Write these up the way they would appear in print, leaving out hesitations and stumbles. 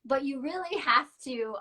but you really have to,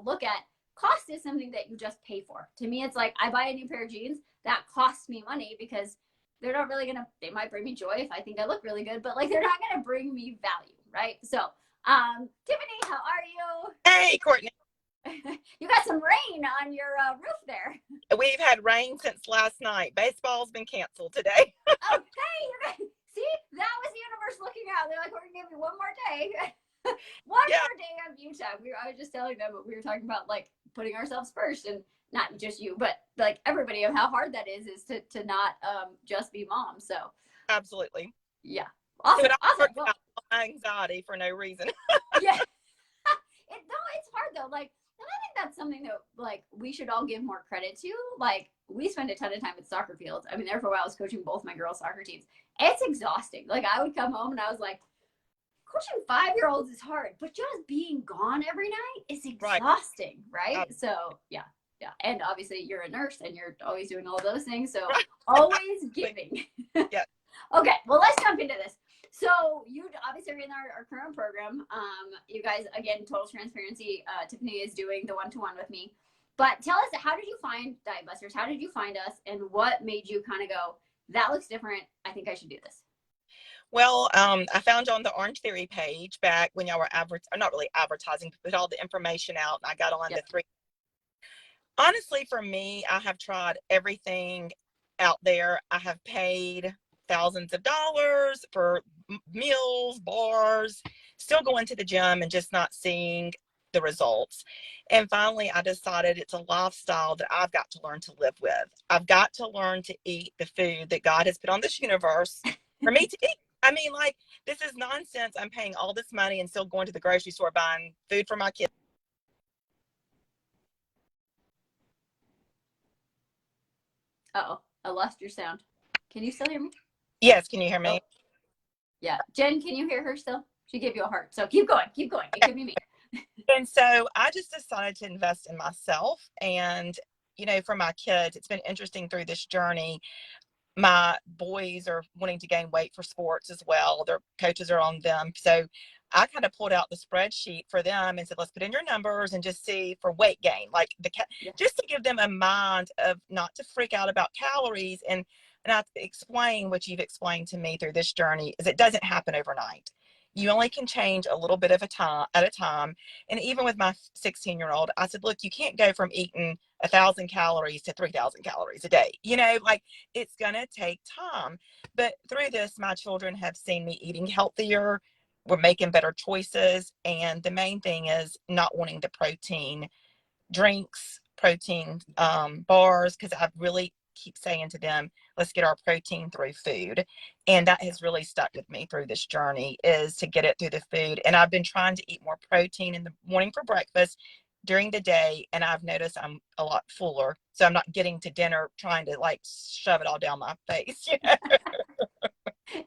look at cost is something that you just pay for. To me, it's like I buy a new pair of jeans that costs me money because they're not really gonna. They might bring me joy if I think I look really good, but like they're not gonna bring me value, right? So, Tiffany, how are you? Hey, Courtney. You got some rain on your roof there. We've had rain since last night. Baseball's been canceled today. Oh, hey, you guys, see, that was the universe looking out. They're like, we're gonna give you one more day. One Yeah, more day of you time. I was just telling them what we were talking about, like putting ourselves first, and not just you, but like everybody, of how hard that is to not just be mom. So absolutely. yeah, So awesome, it all awesome. works Well, out my anxiety for no reason. yeah, no, it's hard though. Like, and I think that's something that like we should all give more credit to. Like, we spend a ton of time at soccer fields. I mean, there for a while I was coaching both my girls' soccer teams. It's exhausting. Like, I would come home and I was like, coaching 5-year-olds is hard, but just being gone every night is Right. exhausting, right? So yeah, yeah. And obviously you're a nurse and you're always doing all those things. So Right. always giving. Yeah. Okay, well, let's jump into this. So you obviously are in our current program. You guys, again, total transparency, Tiffany is doing the one-to-one with me. But tell us, how did you find Diet Busters? How did you find us? And what made you kind of go, that looks different, I think I should do this? Well, I found you on the Orange Theory page back when y'all were not really advertising, put all the information out, and I got on Yep. the three. Honestly, for me, I have tried everything out there. I have paid thousands of dollars for meals, bars, still going to the gym and just not seeing the results. And finally, I decided it's a lifestyle that I've got to learn to live with. I've got to learn to eat the food that God has put on this universe for me to eat. I mean, like, this is nonsense. I'm paying all this money and still going to the grocery store buying food for my kids. Uh-oh, I lost your sound. Can you still hear me? Yes, can you hear me? Oh, yeah. Jen, can you hear her still? She gave you a heart. So keep going, keep going. It could be me. And so I just decided to invest in myself. And, for my kids, it's been interesting through this journey. My boys are wanting to gain weight for sports as well. Their coaches are on them. So I kind of pulled out the spreadsheet for them and said, let's put in your numbers and just see for weight gain, like Yeah. just to give them a mind of not to freak out about calories. And I explain what you've explained to me through this journey is it doesn't happen overnight. You only can change a little bit of a time at a time. And even with my 16-year-old, I said, look, you can't go from eating 1,000 calories to 3,000 calories a day. Like it's going to take time. But through this, my children have seen me eating healthier. We're making better choices. And the main thing is not wanting the protein drinks, protein bars, because I really keep saying to them, let's get our protein through food. And that has really stuck with me through this journey is to get it through the food. And I've been trying to eat more protein in the morning for breakfast during the day. And I've noticed I'm a lot fuller. So I'm not getting to dinner trying to like shove it all down my face.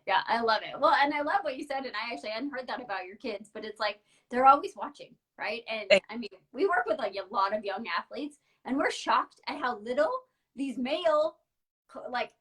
Yeah, I love it. Well, and I love what you said. And I actually hadn't heard that about your kids, but it's like they're always watching, right? And I mean, we work with like a lot of young athletes, and we're shocked at how little these male, like,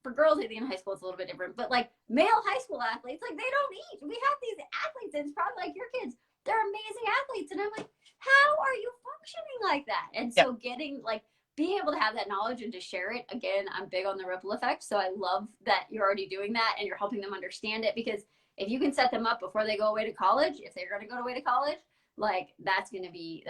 for girls, I think in high school it's a little bit different, but like male high school athletes, like they don't eat. We have these athletes, and it's probably like your kids. They're amazing athletes, and I'm like, how are you functioning like that? And so getting like being able to have that knowledge and to share it, again, I'm big on the ripple effect. So I love that you're already doing that and you're helping them understand it, because if you can set them up before they go away to college, if they're going to go away to college, like that's going to be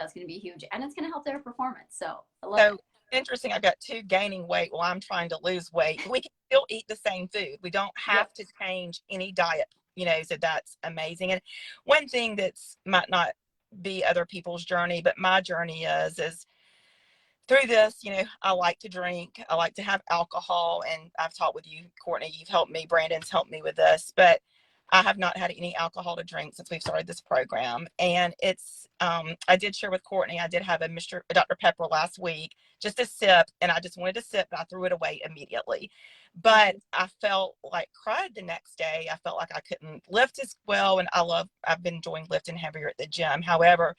huge, and it's going to help their performance. So I love it. Interesting. I've got two gaining weight while I'm trying to lose weight. We can still eat the same food. We don't have to change any diet, so that's amazing. And one thing that's might not be other people's journey, but my journey is through this, I like to drink. I like to have alcohol. And I've talked with you, Courtney, you've helped me. Brandon's helped me with this. But I have not had any alcohol to drink since we've started this program. And it's, I did share with Courtney, I did have a Dr. Pepper last week, just a sip. And I just wanted to sip, but I threw it away immediately. But I felt like cried the next day. I felt like I couldn't lift as well. And I've been enjoying lifting heavier at the gym. However,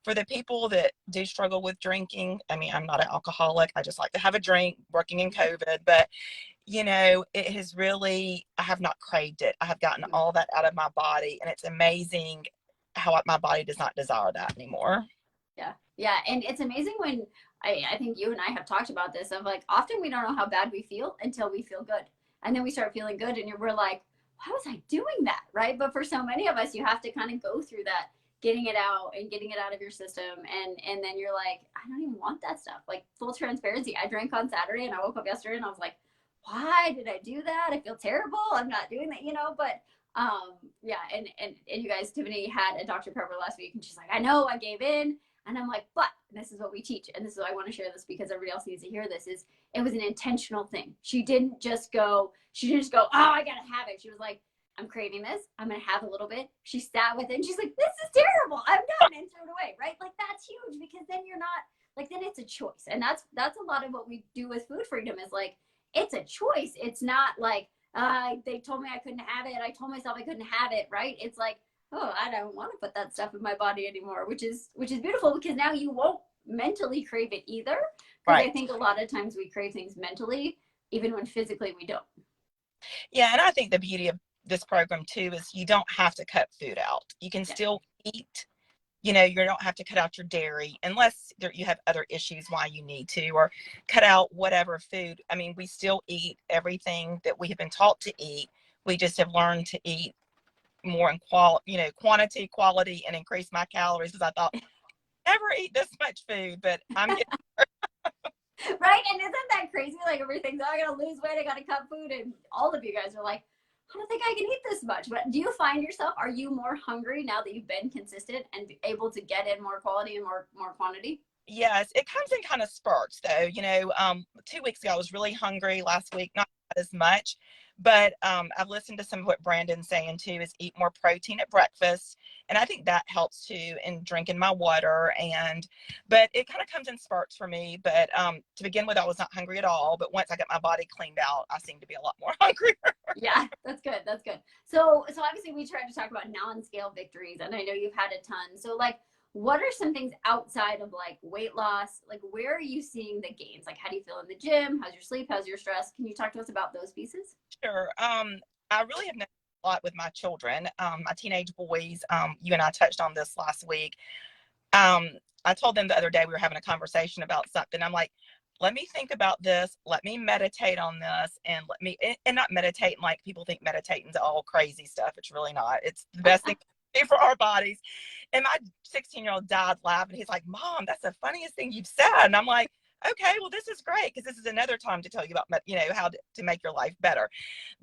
for the people that do struggle with drinking, I mean, I'm not an alcoholic. I just like to have a drink working in COVID, but it has really, I have not craved it. I have gotten all that out of my body, and it's amazing how my body does not desire that anymore. Yeah. Yeah. And it's amazing when I think you and I have talked about this of like often we don't know how bad we feel until we feel good. And then we start feeling good and we're like, why was I doing that? Right. But for so many of us, you have to kind of go through that, getting it out and getting it out of your system. And then you're like, I don't even want that stuff. Like full transparency. I drank on Saturday and I woke up yesterday and I was like, why did I do that? I feel terrible. I'm not doing that, but yeah, and you guys, Tiffany had a Dr. Pepper last week and she's like, I know I gave in. And I'm like, but this is what we teach. And this is why I want to share this because everybody else needs to hear this is it was an intentional thing. She didn't just go, oh, I gotta have it. She was like, I'm craving this. I'm gonna have a little bit. She sat with it and she's like, this is terrible. I'm done and threw it away. Right. Like that's huge because then you're not like then it's a choice. And that's a lot of what we do with food freedom is like it's a choice. It's not like they told me I couldn't have it. I told myself I couldn't have it, right? It's like, oh, I don't want to put that stuff in my body anymore, which is beautiful because now you won't mentally crave it either. Because Right. I think a lot of times we crave things mentally, even when physically we don't. Yeah, and I think the beauty of this program too is you don't have to cut food out. You can Yeah. still eat. You don't have to cut out your dairy unless you have other issues why you need to, or cut out whatever food. I mean, we still eat everything that we have been taught to eat. We just have learned to eat more in quantity, quality, and increase my calories because I thought never eat this much food, but I'm getting Right? And isn't that crazy? Like everything's, oh, I gotta lose weight, I gotta cut food, and all of you guys are like, I don't think I can eat this much. But do you find yourself, are you more hungry now that you've been consistent and able to get in more quality and more quantity? Yes, it comes in kind of spurts though. 2 weeks ago I was really hungry. Last week, not as much. But I've listened to some of what Brandon's saying too, is eat more protein at breakfast. And I think that helps too in drinking my water. But it kind of comes in spurts for me. But to begin with, I was not hungry at all. But once I got my body cleaned out, I seem to be a lot more hungry. Yeah, that's good. That's good. So obviously we tried to talk about non-scale victories, and I know you've had a ton. So like, what are some things outside of like weight loss? Like, where are you seeing the gains? Like, how do you feel in the gym? How's your sleep? How's your stress? Can you talk to us about those pieces? Sure. I really have noticed a lot with my children, my teenage boys. You and I touched on this last week. um, I told them the other day we were having a conversation about something. I'm like, let me think about this. Let me meditate on this, and and not meditate like people think meditating's all crazy stuff. It's really not. It's the best thing to do for our bodies. And my 16-year-old died laughing. He's like, Mom, that's the funniest thing you've said. And I'm like, okay, well, this is great because this is another time to tell you about, how to make your life better.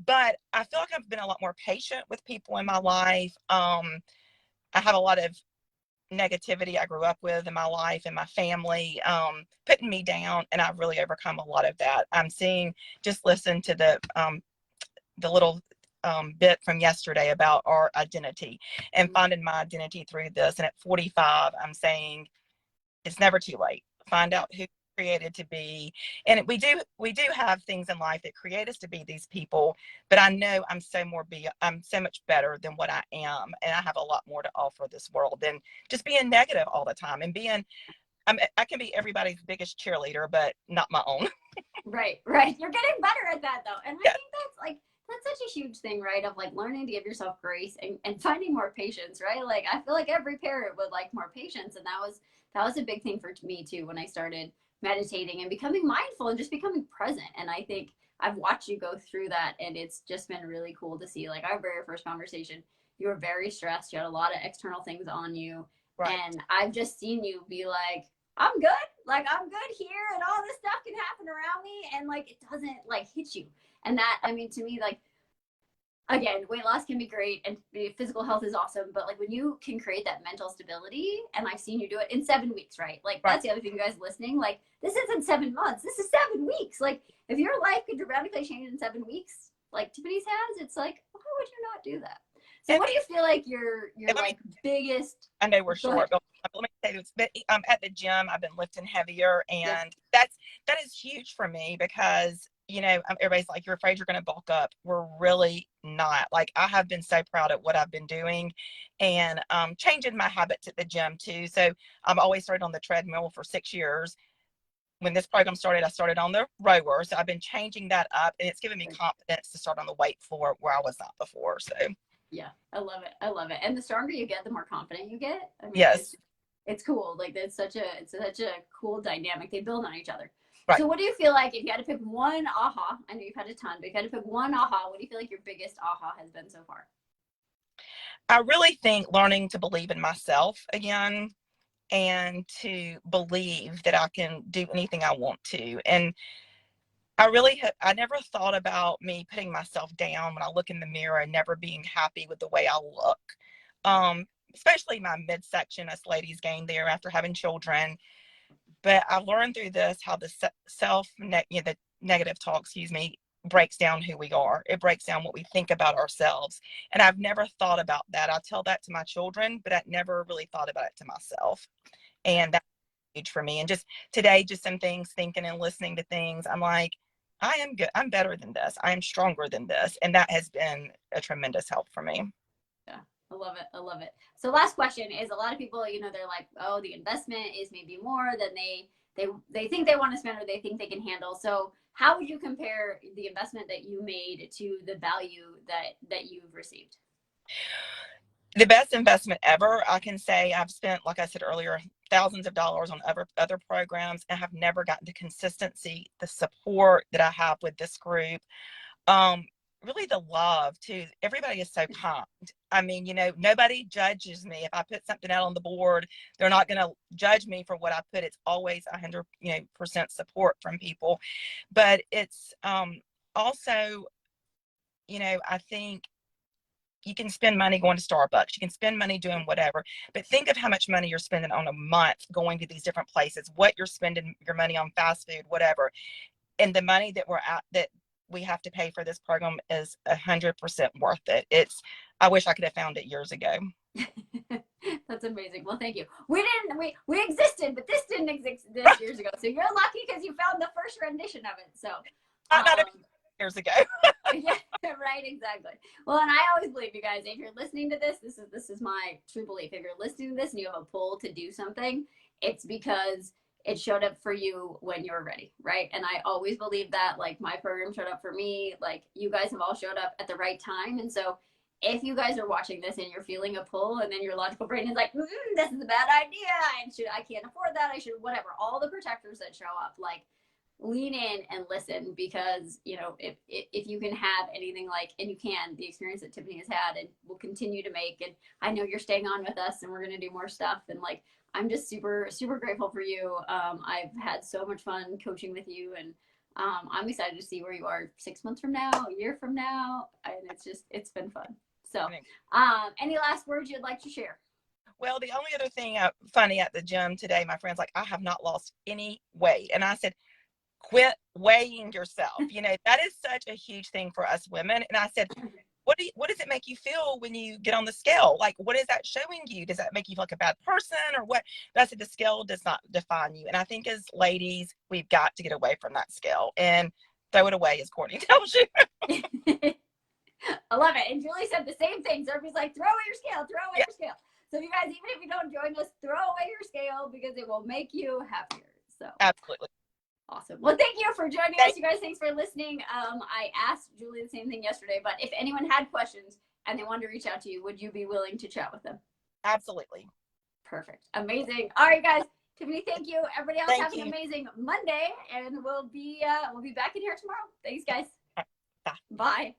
But I feel like I've been a lot more patient with people in my life. I have a lot of negativity I grew up with in my life and my family, putting me down, and I've really overcome a lot of that. I'm seeing, just listen to the little bit from yesterday about our identity and finding my identity through this. And at 45, I'm saying it's never too late. Find Yeah. out who created to be. And we do have things in life that create us to be these people, but I know I'm so much better than what I am, and I have a lot more to offer this world than just being negative all the time and I can be everybody's biggest cheerleader, but not my own. Right, right. You're getting better at that though. And I Yeah. think that's such a huge thing, right? Of like learning to give yourself grace and finding more patience, right? Like I feel like every parent would like more patience. And that was a big thing for me too when I started meditating and becoming mindful and just becoming present. And I think I've watched you go through that and it's just been really cool to see. Like our very first conversation, you were very stressed, you had a lot of external things on you. Right. And I've just seen you be like, I'm good. Like I'm good here and all this stuff can happen around me and like it doesn't like hit you. And that, I mean, to me, like again, weight loss can be great and physical health is awesome, but like when you can create that mental stability, and I've seen you do it in 7 weeks, right? Like Right. that's the other thing, you guys listening, like this isn't 7 months, this is 7 weeks. Like if your life could dramatically change in 7 weeks, like Tiffany's has, it's like, why would you not do that? So And, what do you feel like your and let me like biggest, I know we're go ahead. short, but let me say this. But at the gym, I've been lifting heavier, Yep. and that is huge for me because everybody's like, "You're afraid you're going to bulk up." We're really not. Like I have been so proud of what I've been doing, and changing my habits at the gym too. So I've always started on the treadmill for 6 years. When this program started, I started on the rower. So I've been changing that up, and it's given me confidence to start on the weight floor where I was not before. So. Yeah, I love it. I love it. And the stronger you get, the more confident you get. I mean, Yes. it's cool. Like it's such a cool dynamic. They build on each other. Right. So what do you feel like if you had to pick one aha? I know you've had a ton, but if you had to pick one aha, what do you feel like your biggest aha has been so far? I really think learning to believe in myself again and to believe that I can do anything I want to. And I never thought about me putting myself down when I look in the mirror and never being happy with the way I look. Especially my midsection, us ladies gain there after having children. But I learned through this how the the negative talk, excuse me, breaks down who we are. It breaks down what we think about ourselves. And I've never thought about that. I tell that to my children, but I never really thought about it to myself. And that's huge for me. And just today, just some things, thinking and listening to things, I'm like, I am good. I'm better than this. I am stronger than this. And that has been a tremendous help for me. Yeah, I love it. I love it. So last question is a lot of people, they're like, oh, the investment is maybe more than they think they want to spend or they think they can handle. So how would you compare the investment that you made to the value that you've received? The best investment ever, I can say. I've spent, like I said earlier, thousands of dollars on other programs and have never gotten the consistency, the support that I have with this group. Um, Really the love too. Everybody is so kind. I mean, nobody judges me. If I put something out on the board, they're not going to judge me for what I put. It's always 100, percent support from people. But it's also, I think you can spend money going to Starbucks. You can spend money doing whatever, but think of how much money you're spending on a month going to these different places, what you're spending your money on, fast food, whatever. And the money that we have to pay for this program is 100% worth it. I wish I could have found it years ago. That's amazing. Well, thank you. We existed, but this didn't exist this years ago. So you're lucky because you found the first rendition of it. So, Not years ago. yeah, right, exactly. Well, and I always believe, you guys, if you're listening to this is my true belief. If you're listening to this and you have a pull to do something, it's because it showed up for you when you were ready, right? And I always believe that, like, my program showed up for me, like you guys have all showed up at the right time. And so if you guys are watching this and you're feeling a pull and then your logical brain is like, this is a bad idea, and I can't afford that, I should, whatever, all the protectors that show up, like, lean in and listen, because if you can have anything like, and you can, the experience that Tiffany has had and will continue to make, and I know you're staying on with us and we're going to do more stuff, and like, I'm just super super grateful for you. I've had so much fun coaching with you, and I'm excited to see where you are 6 months from now, a year from now, and it's been fun. So any last words you'd like to share? Well, the only other thing funny at the gym today, my friend's like, I have not lost any weight. And I said, quit weighing yourself. That is such a huge thing for us women. And I said, what does it make you feel when you get on the scale? Like, what is that showing you? Does that make you feel like a bad person or what? But I said, the scale does not define you. And I think as ladies, we've got to get away from that scale and throw it away, as Courtney tells you. I love it. And Julie said the same thing. So everybody's like, throw away your scale, throw away your scale. So you guys, even if you don't join us, throw away your scale because it will make you happier. So absolutely. Awesome. Well, thank you for joining us, you guys. Thanks for listening. I asked Julie the same thing yesterday, but if anyone had questions and they wanted to reach out to you, would you be willing to chat with them? Absolutely. Perfect. Amazing. All right, guys. Tiffany, thank you. Everybody else, have an amazing Monday, and we'll be back in here tomorrow. Thanks, guys. Bye. Bye.